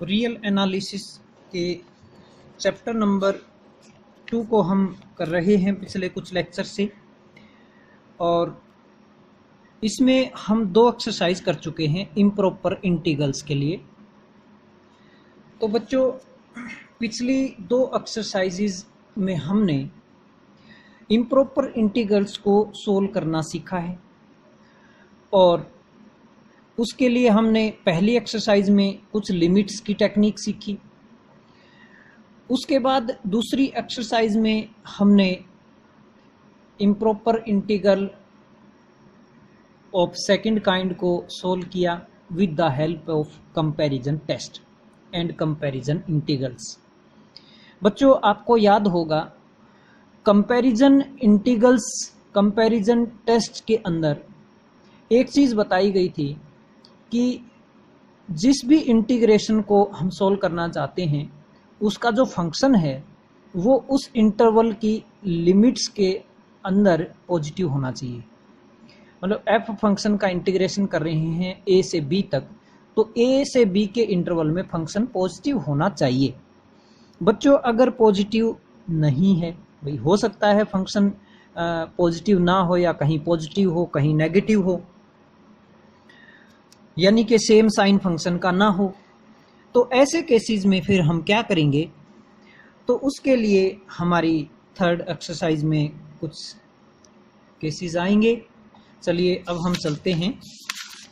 Real analysis के chapter number 2 को हम कर रहे हैं पिछले कुछ लेक्चर से, और इसमें हम 2 एक्सरसाइज कर चुके हैं इम्प्रॉपर इंटीग्रल्स के लिए। तो बच्चों, पिछली 2 एक्सरसाइजेज में हमने इम्प्रॉपर इंटीग्रल्स को सोल्व करना सीखा है, और उसके लिए हमने पहली एक्सरसाइज में कुछ लिमिट्स की टेक्निक सीखी। उसके बाद दूसरी एक्सरसाइज में हमने improper integral of second kind को सोल्व किया with the help of comparison test and comparison integrals. बच्चों, आपको याद होगा कंपैरिजन इंटीग्रल्स कंपैरिजन टेस्ट के अंदर एक चीज़ बताई गई थी कि जिस भी इंटीग्रेशन को हम सोल्व करना चाहते हैं उसका जो फंक्शन है वो उस इंटरवल की लिमिट्स के अंदर पॉजिटिव होना चाहिए। मतलब एफ फंक्शन का इंटीग्रेशन कर रहे हैं ए से बी तक, तो ए से बी के इंटरवल में फंक्शन पॉजिटिव होना चाहिए। बच्चों, अगर पॉजिटिव नहीं है, भाई हो सकता है फंक्शन पॉजिटिव ना हो या कहीं पॉजिटिव हो कहीं नेगेटिव हो, यानी कि सेम साइन फंक्शन का ना हो, तो ऐसे केसेस में फिर हम क्या करेंगे? तो उसके लिए हमारी थर्ड एक्सरसाइज में कुछ केसेस आएंगे। चलिए अब हम चलते हैं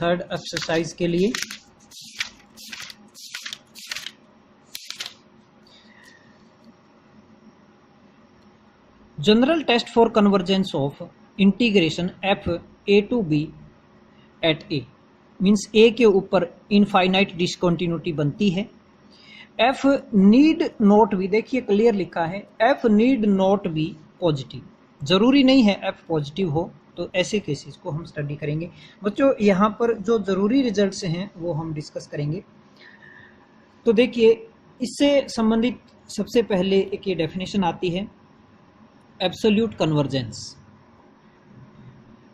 थर्ड एक्सरसाइज के लिए। General test for convergence of integration f a to b at a means a के ऊपर इनफाइनाइट डिसकंटिन्यूटी बनती है। एफ नीड नॉट बी, देखिए क्लियर लिखा है, f need not be positive, जरूरी नहीं है एफ पॉजिटिव हो। तो ऐसे केसेस को हम स्टडी करेंगे। बच्चों, यहाँ पर जो जरूरी रिजल्ट्स हैं वो हम डिस्कस करेंगे। तो देखिए, इससे संबंधित सबसे पहले एक ये डेफिनेशन आती है एब्सोल्यूट कन्वर्जेंस।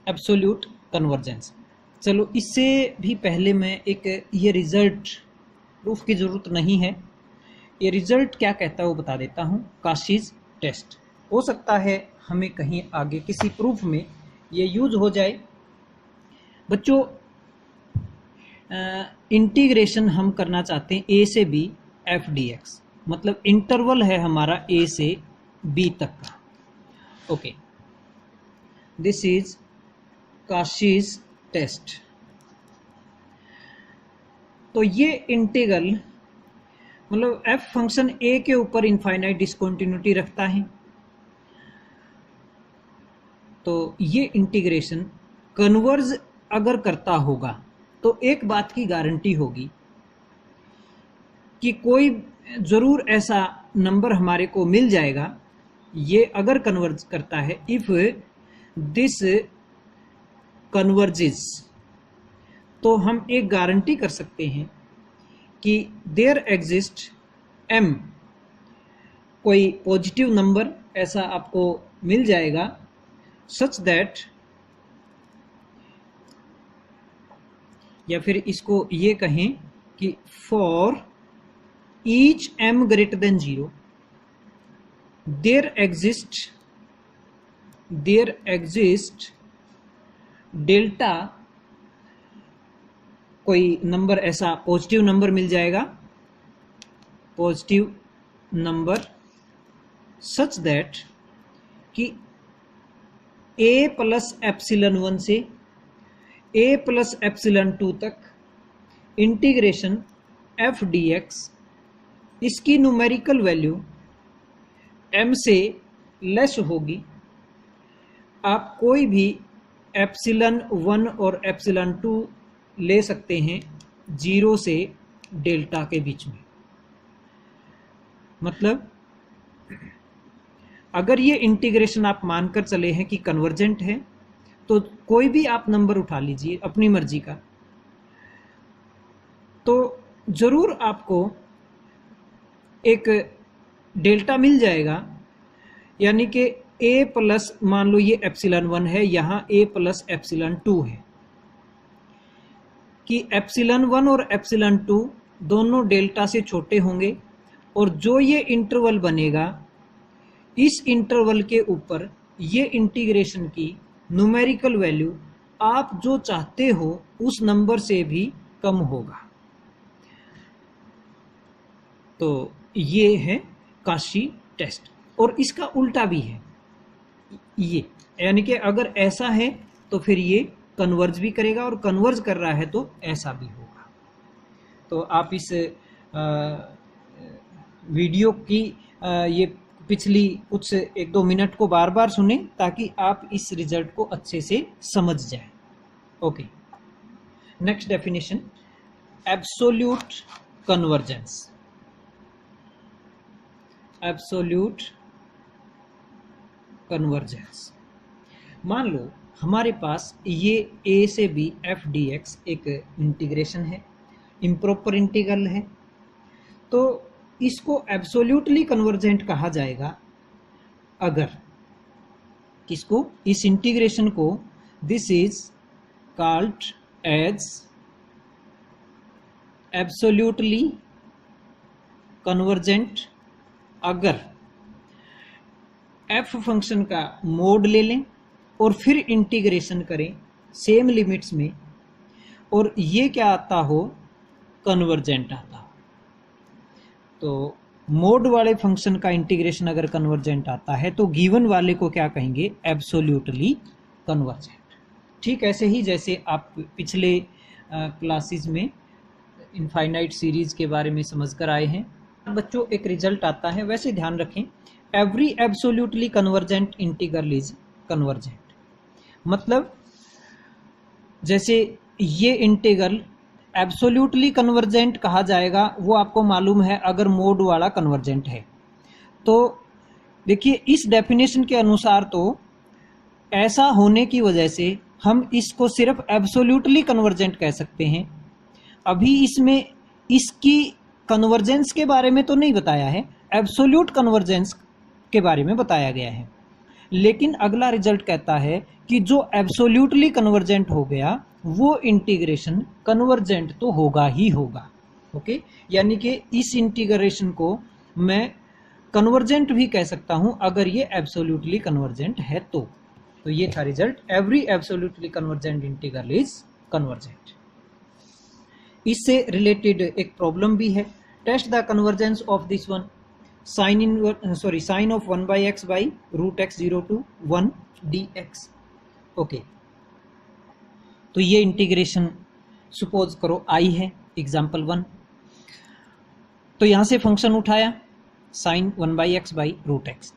एब्सोल्यूट कन्वर्जेंस, चलो इससे भी पहले मैं एक ये रिजल्ट प्रूफ की ज़रूरत नहीं है, ये रिजल्ट क्या कहता है वो बता देता हूँ। काशीज टेस्ट, हो सकता है हमें कहीं आगे किसी प्रूफ में ये यूज हो जाए। बच्चों, इंटीग्रेशन हम करना चाहते हैं ए से बी एफ डी एक्स, मतलब इंटरवल है हमारा ए से बी तक का। Okay, this is Cauchy's test. तो ये इंटीग्रल मतलब एफ फंक्शन ए के ऊपर इनफाइनाइट डिसकंटिन्यूटी रखता है, तो ये इंटीग्रेशन कन्वर्ज अगर करता होगा तो एक बात की गारंटी होगी कि कोई जरूर ऐसा नंबर हमारे को मिल जाएगा, ये अगर कन्वर्ज करता है, इफ दिस कन्वर्जेस, तो हम एक गारंटी कर सकते हैं कि देयर एग्जिस्ट एम, कोई पॉजिटिव नंबर ऐसा आपको मिल जाएगा, सच दैट, या फिर इसको ये कहें कि for each M greater than 0 there exist delta, कोई नंबर ऐसा पॉजिटिव नंबर मिल जाएगा, पॉजिटिव नंबर सच दैट कि a प्लस एप्सिलन 1 से a प्लस एप्सिलन 2 तक इंटीग्रेशन एफ डी एक्स, इसकी न्यूमेरिकल वैल्यू m से लेस होगी। आप कोई भी एप्सिलन 1 और एप्सिलन 2 ले सकते हैं 0 से डेल्टा के बीच में। मतलब अगर ये इंटीग्रेशन आप मानकर चले हैं कि कन्वर्जेंट है, तो कोई भी आप नंबर उठा लीजिए अपनी मर्जी का, तो जरूर आपको एक डेल्टा मिल जाएगा, यानी कि a प्लस, मान लो ये एप्सिलन 1 है, यहाँ a प्लस एप्सिलन 2 है, कि एप्सिलन 1 और एप्सिलन 2 दोनों डेल्टा से छोटे होंगे और जो ये इंटरवल बनेगा, इस इंटरवल के ऊपर ये इंटीग्रेशन की न्यूमेरिकल वैल्यू आप जो चाहते हो उस नंबर से भी कम होगा। तो ये है काशी टेस्ट। और इसका उल्टा भी है, ये यानी कि अगर ऐसा है तो फिर ये कन्वर्ज भी करेगा, और कन्वर्ज कर रहा है तो ऐसा भी होगा। तो आप इस वीडियो की ये पिछली कुछ 1-2 मिनट को बार बार सुने ताकि आप इस रिजल्ट को अच्छे से समझ जाए। Okay, next definition, absolute convergence. Absolute convergence, मान लो हमारे पास ये a से b f dx एक इंटीग्रेशन है, इम्प्रॉपर इंटीग्रल है, तो इसको एब्सोल्यूटली कन्वर्जेंट कहा जाएगा अगर किसको, इस इंटीग्रेशन को, this is called as absolutely convergent अगर f फंक्शन का मोड ले लें और फिर इंटीग्रेशन करें सेम लिमिट्स में, और ये क्या आता हो, कन्वर्जेंट आता हो। तो मोड वाले फंक्शन का इंटीग्रेशन अगर कन्वर्जेंट आता है तो गिवन वाले को क्या कहेंगे, एब्सोल्यूटली कन्वर्जेंट। ठीक ऐसे ही जैसे आप पिछले क्लासेस में इनफाइनाइट सीरीज के बारे में समझ कर आए हैं। बच्चों एक रिजल्ट आता है, वैसे ध्यान रखें, every absolutely convergent integral is convergent. मतलब जैसे ये इंटीग्रल एब्सोल्यूटली कन्वर्जेंट कहा जाएगा, वो आपको मालूम है अगर मोड वाला कन्वर्जेंट है। तो देखिए इस डेफिनेशन के अनुसार तो ऐसा होने की वजह से हम इसको सिर्फ एब्सोल्यूटली कन्वर्जेंट कह सकते हैं। अभी इसमें इसकी कन्वर्जेंस के बारे में तो नहीं बताया है, एब्सोल्यूट कन्वर्जेंस के बारे में बताया गया है। लेकिन अगला रिजल्ट कहता है कि जो एब्सोल्यूटली कन्वर्जेंट हो गया वो इंटीग्रेशन कन्वर्जेंट तो होगा ही होगा। ओके, यानी कि इस इंटीग्रेशन को मैं कन्वर्जेंट भी कह सकता हूं अगर ये एब्सोल्यूटली कन्वर्जेंट है तो ये था result, every absolutely convergent integral is convergent. इससे रिलेटेड एक प्रॉब्लम भी है, test the convergence of this one, sine of 1/x by root x 0 to 1 dx। Okay, तो ये इंटीग्रेशन सपोज करो i है, एग्जाम्पल 1। तो यहां से फंक्शन उठाया sine 1/x by root x,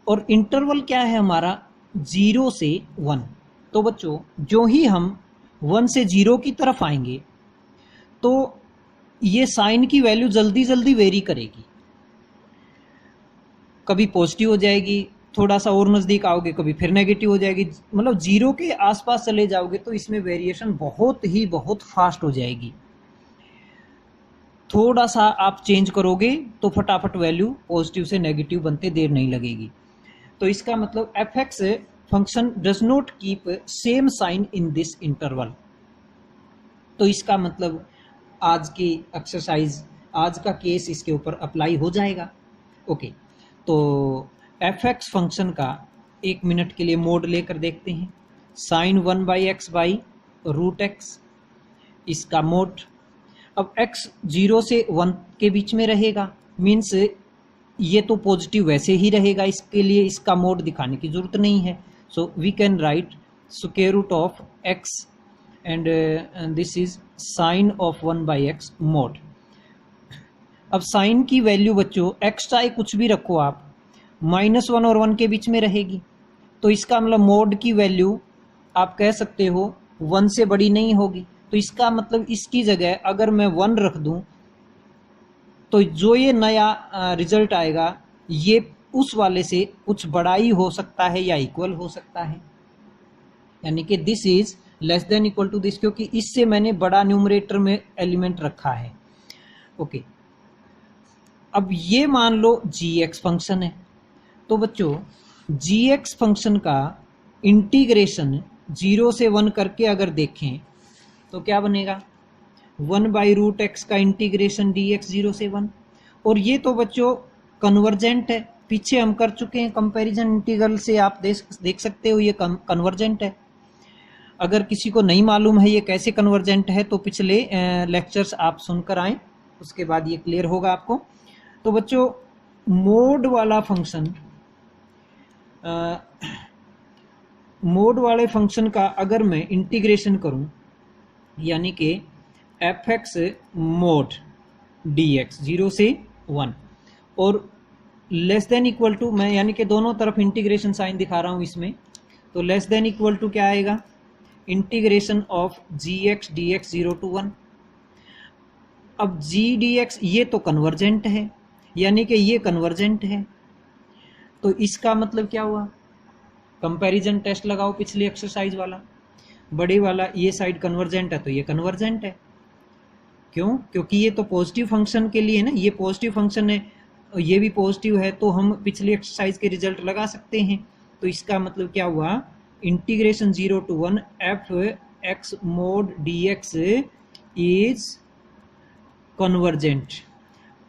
और इंटरवल क्या है हमारा, 0 से 1। तो बच्चों जो ही हम 1 से 0 की तरफ आएंगे तो ये साइन की वैल्यू जल्दी जल्दी वेरी करेगी, कभी पॉजिटिव हो जाएगी, थोड़ा सा और नज़दीक आओगे कभी फिर नेगेटिव हो जाएगी, मतलब 0 के आसपास चले जाओगे तो इसमें वेरिएशन बहुत फास्ट हो जाएगी। थोड़ा सा आप चेंज करोगे तो फटाफट वैल्यू पॉजिटिव से नेगेटिव बनते देर नहीं लगेगी। तो इसका मतलब fx function does not keep same sign in this interval. तो इसका मतलब आज की एक्सरसाइज, आज का केस इसके ऊपर अप्लाई हो जाएगा। ओके, तो fx फंक्शन का 1 मिनट के लिए मोड लेकर देखते हैं, sine 1/x by root x, इसका मोड। अब x 0 से 1 के बीच में रहेगा, मीन्स ये तो पॉजिटिव वैसे ही रहेगा, इसके लिए इसका मोड दिखाने की जरूरत नहीं है। So we can write square root of x and this is sine of 1/x mod. अब साइन की वैल्यू बच्चों x चाहे कुछ भी रखो आप, -1 और 1 के बीच में रहेगी। तो इसका मतलब मोड की वैल्यू आप कह सकते हो 1 से बड़ी नहीं होगी। तो इसका मतलब इसकी जगह अगर मैं 1 रख दूं तो जो ये नया रिजल्ट आएगा ये उस वाले से कुछ बड़ा ही हो सकता है या इक्वल हो सकता है, यानी कि this is less than equal to this, क्योंकि इससे मैंने बड़ा न्यूमरेटर में एलिमेंट रखा है। ओके, अब ये मान लो gx फंक्शन है, तो बच्चों gx फंक्शन का इंटीग्रेशन 0 से 1 करके अगर देखें तो क्या बनेगा, 1/√x का इंटीग्रेशन dx 0 से 1। और ये तो बच्चों कन्वर्जेंट है, पीछे हम कर चुके हैं कंपैरिजन इंटीग्रल से, आप देख सकते हो ये कन्वर्जेंट है। अगर किसी को नहीं मालूम है ये कैसे कन्वर्जेंट है तो पिछले लेक्चर्स आप सुनकर आए, उसके बाद ये क्लियर होगा आपको। तो बच्चों मोड वाला फंक्शन, मोड वाले फंक्शन का अगर मैं इंटीग्रेशन करूं, यानी कि fx मोड dx 0 से 1 और लेस देन इक्वल टू, मैं यानी कि दोनों तरफ इंटीग्रेशन साइन दिखा रहा हूं इसमें, तो लेस देन इक्वल टू क्या आएगा, integration of gx dx 0 to 1। अब g dx ये तो कन्वर्जेंट है, यानी कि ये कन्वर्जेंट है, तो इसका मतलब क्या हुआ, कंपैरिजन टेस्ट लगाओ पिछली एक्सरसाइज वाला, बड़े वाला, ये साइड कन्वर्जेंट है तो ये कन्वर्जेंट है। क्यों? क्योंकि ये तो पॉजिटिव फंक्शन के लिए है ना, ये पॉजिटिव फंक्शन है, ये भी पॉजिटिव है, तो हम पिछली एक्सरसाइज के रिजल्ट लगा सकते हैं। तो इसका मतलब क्या हुआ, integration 0 to 1 f(x) mod dx is convergent.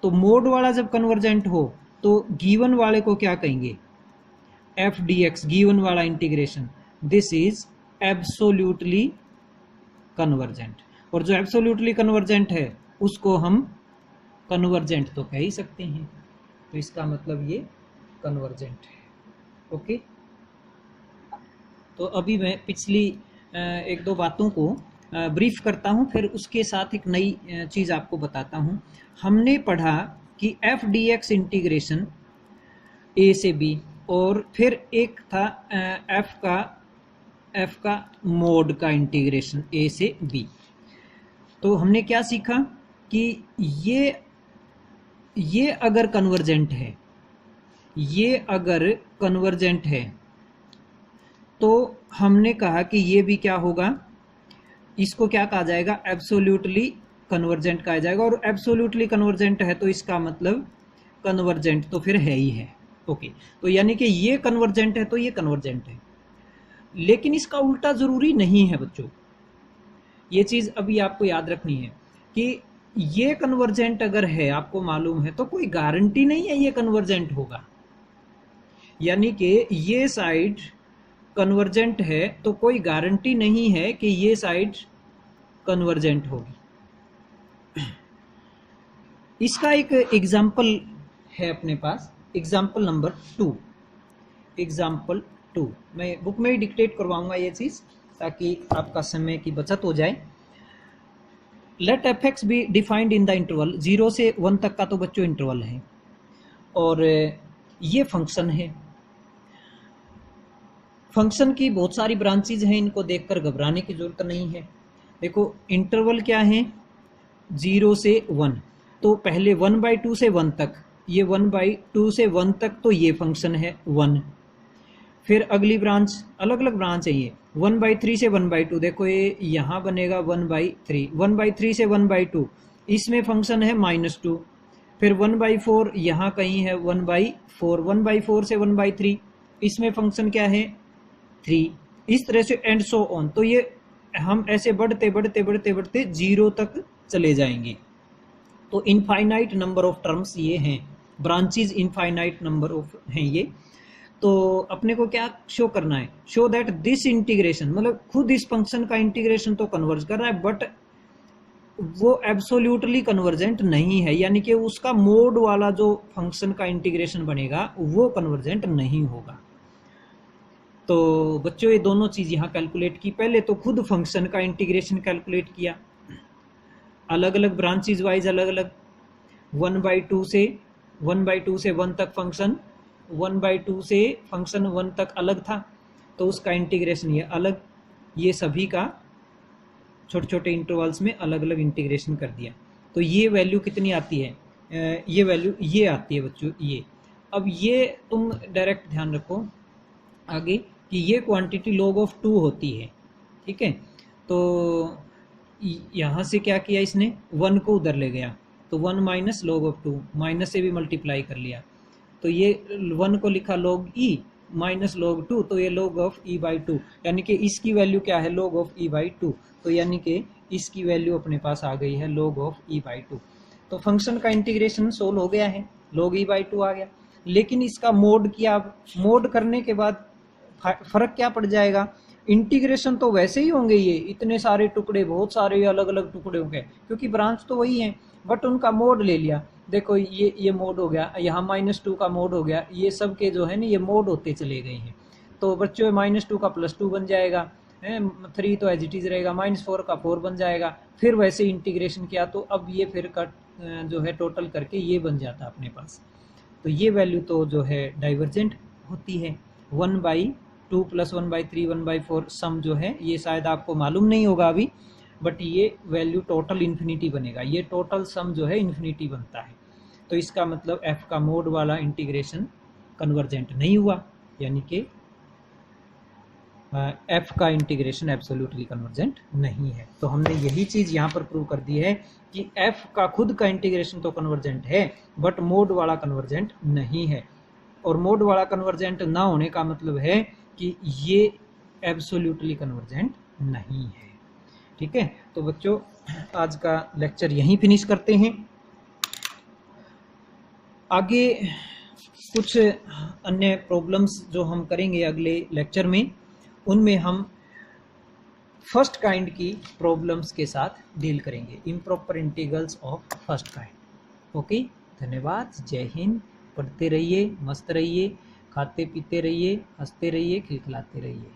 तो मोड वाला जब कन्वर्जेंट हो तो गिवन वाले को क्या कहेंगे, f dx, गिवन वाला integration, this is absolutely convergent. और जो एब्सोल्यूटली कन्वर्जेंट है उसको हम कन्वर्जेंट तो कह ही सकते हैं, तो इसका मतलब ये कन्वर्जेंट है। ओके, तो अभी मैं पिछली एक दो बातों को ब्रीफ करता हूं, फिर उसके साथ एक नई चीज़ आपको बताता हूं। हमने पढ़ा कि f dx इंटीग्रेशन a से b, और फिर एक था f का मोड का इंटीग्रेशन a से b। तो हमने क्या सीखा कि ये अगर कन्वर्जेंट है, ये अगर कन्वर्जेंट है तो हमने कहा कि ये भी क्या होगा, इसको क्या कहा जाएगा, एब्सोल्यूटली कन्वर्जेंट कहा जाएगा। और एब्सोल्यूटली कन्वर्जेंट है तो इसका मतलब कन्वर्जेंट तो फिर है ही है। ओके, तो यानी कि ये कन्वर्जेंट है तो ये कन्वर्जेंट है, लेकिन इसका उल्टा जरूरी नहीं है बच्चों। ये चीज अभी आपको याद रखनी है कि ये कन्वर्जेंट अगर है, आपको मालूम है, तो कोई गारंटी नहीं है ये कन्वर्जेंट होगा। यानी कि ये साइड कन्वर्जेंट है तो कोई गारंटी नहीं है कि ये साइड कन्वर्जेंट होगी। इसका एक एग्जाम्पल है अपने पास, एग्जाम्पल नंबर 2। एग्जाम्पल 2 मैं बुक में ही डिक्टेट करवाऊंगा ये चीज, ताकि आपका समय की बचत हो जाए। Let fx be defined in the interval 0 से 1 तक का तो बच्चों इंटरवल है, और ये फंक्शन है। फंक्शन की बहुत सारी ब्रांचेज हैं, इनको देखकर घबराने की जरूरत नहीं है। देखो इंटरवल क्या है, 0 से 1, तो पहले 1/2 से 1 तक, ये 1/2 से 1 तक तो ये फंक्शन है 1। फिर अगली ब्रांच, अलग अलग ब्रांच है ये, 1/3 से 1/2, देखो ये यहाँ बनेगा 1/3, 1/3 से 1/2, इसमें फंक्शन है -2। फिर 1/4 यहाँ कहीं है 1/4, 1/4 से 1/3, इसमें फंक्शन क्या है 3। इस तरह से एंड सो ऑन। तो ये हम ऐसे बढ़ते बढ़ते बढ़ते बढ़ते 0 तक चले जाएंगे। तो इनफाइनाइट नंबर ऑफ टर्म्स ये हैं, ब्रांचेज इनफाइनाइट नंबर ऑफ हैं ये। तो अपने को क्या शो करना है, शो दैट दिस इंटीग्रेशन, मतलब खुद इस फंक्शन का इंटीग्रेशन तो कन्वर्ज कर रहा है, बट वो एब्सोल्यूटली कन्वर्जेंट नहीं है, यानी कि उसका मोड वाला जो फंक्शन का इंटीग्रेशन बनेगा वो कन्वर्जेंट नहीं होगा। तो बच्चों ये दोनों चीज यहाँ कैलकुलेट की, पहले तो खुद फंक्शन का इंटीग्रेशन कैलकुलेट किया, अलग अलग ब्रांचेज वाइज अलग अलग, 1/2 से 1 तक फंक्शन, 1/2 से फंक्शन 1 तक अलग था, तो उसका इंटीग्रेशन ये अलग, ये सभी का छोटे छोटे इंटरवल्स में अलग अलग इंटीग्रेशन कर दिया। तो ये वैल्यू कितनी आती है, ये वैल्यू ये आती है बच्चों ये। अब ये तुम डायरेक्ट ध्यान रखो आगे कि ये क्वांटिटी log of 2 होती है, ठीक है। तो यहाँ से क्या किया इसने, 1 को उधर ले गया, तो 1 माइनस log of 2, माइनस से भी मल्टीप्लाई कर लिया, तो ये 1 को लिखा log e माइनस log 2, तो ये log of e/2, यानी कि इसकी वैल्यू क्या है log of e/2। तो यानी कि इसकी वैल्यू अपने पास आ गई है log ऑफ e/2। तो फंक्शन का इंटीग्रेशन सोल्व हो गया है, log e/2 आ गया। लेकिन इसका मोड किया, अब मोड करने के बाद फर्क क्या पड़ जाएगा, इंटीग्रेशन तो वैसे ही होंगे, ये इतने सारे टुकड़े, बहुत सारे अलग अलग टुकड़े होंगे क्योंकि ब्रांच तो वही है, बट उनका मोड ले लिया। देखो ये मोड हो गया, यहाँ -2 का मोड हो गया, ये सब के जो है ना ये मोड होते चले गए हैं। तो बच्चों -2 का +2 बन जाएगा, 3 तो एज इट इज रहेगा, -4 का 4 बन जाएगा। फिर वैसे इंटीग्रेशन किया तो अब ये फिर कट जो है टोटल करके ये बन जाता अपने पास। तो ये वैल्यू तो जो है डाइवर्जेंट होती है। 1/2 + 1/3 1/4 सम जो है ये शायद आपको मालूम नहीं होगा अभी, बट ये वैल्यू टोटल इन्फिनिटी बनेगा, ये टोटल सम जो है इन्फिनिटी बनता है। तो इसका मतलब f का मोड वाला इंटीग्रेशन कन्वर्जेंट नहीं हुआ, यानी कि f का इंटीग्रेशन एब्सोल्युटली कन्वर्जेंट नहीं है। तो हमने यही चीज़ यहाँ पर प्रूव कर दी है कि f का खुद का इंटीग्रेशन तो कन्वर्जेंट है, बट मोड वाला कन्वर्जेंट नहीं है। और मोड वाला कन्वर्जेंट ना होने का मतलब है कि ये एब्सोल्युटली कन्वर्जेंट नहीं है। ठीक है, तो बच्चों आज का लेक्चर यहीं फिनिश करते हैं। आगे कुछ अन्य प्रॉब्लम्स जो हम करेंगे अगले लेक्चर में, उनमें हम फर्स्ट काइंड की प्रॉब्लम्स के साथ डील करेंगे, improper integrals of first kind. Okay, धन्यवाद, जय हिंद। पढ़ते रहिए, मस्त रहिए, खाते पीते रहिए, हंसते रहिए, खिलखिलाते रहिए।